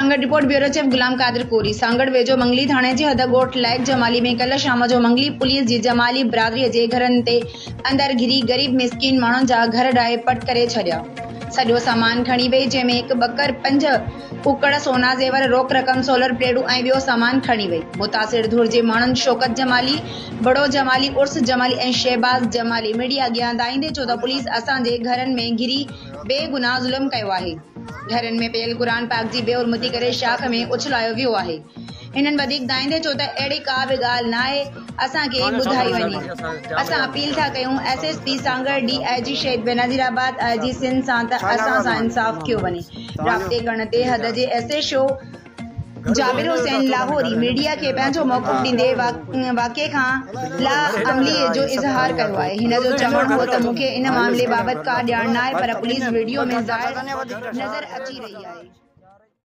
Sanghar report bureau chief Ghulam Qadir कोरी। सांगड़ वेझो मंगली थाणे जे हद ॻोठ लाइक जमाली में कल शाम जो मंगली पुलिस जी जमाली बिरादरी जे घरनि ते अंदर घिरी गरीब मिसकिन माण्हुनि जा घर ॾाहे पट करे छॾिया। सॼो सामान खणी वई, जंहिंमें हिकु बकर, 5 कुकड़, सोना ज़ेवर, रोक रक़म, सोलर प्लेटूं ऐं ॿियो सामान खणी वई। मुतासिर धुर जे माण्हुनि शौकत जमाली, बड़ो जमाली, उर्स जमाली ऐं शहबाज जमाली मीडिया अॻियां दाईंदे चयो त पुलिस असांजे घरनि में घिरी बेगुनाह ज़ुल्म कयो आहे। घरनि में पियल क़ुरान पाक जी बेहुरमती करे शाख में उछलायो वियो आहे। हिननि वधीक दाईंदे चयो त अहिड़ी का बि ॻाल्हि न आहे, असांखे ॿुधाई वञे। असां अपील था कयूं SSP सांगड़, DIG शहीद बेनज़ीराबाद, IG सिंध सां त असां सां इंसाफ़ कयो वञे। राब्ते करण ते हद जे SHO जाबिर हुसैन लाहौरी मीडिया खे पंहिंजो मौक़िफ़ ॾींदे वाक़िए खां लाअमलीअ जो इज़हार कयो आहे। हिन जो चवणु हो त मूंखे इन मामले बाबति का ॼाण न आहे, पर पुलिस वीडियो में ज़ाहिर नज़र अची रही आहे।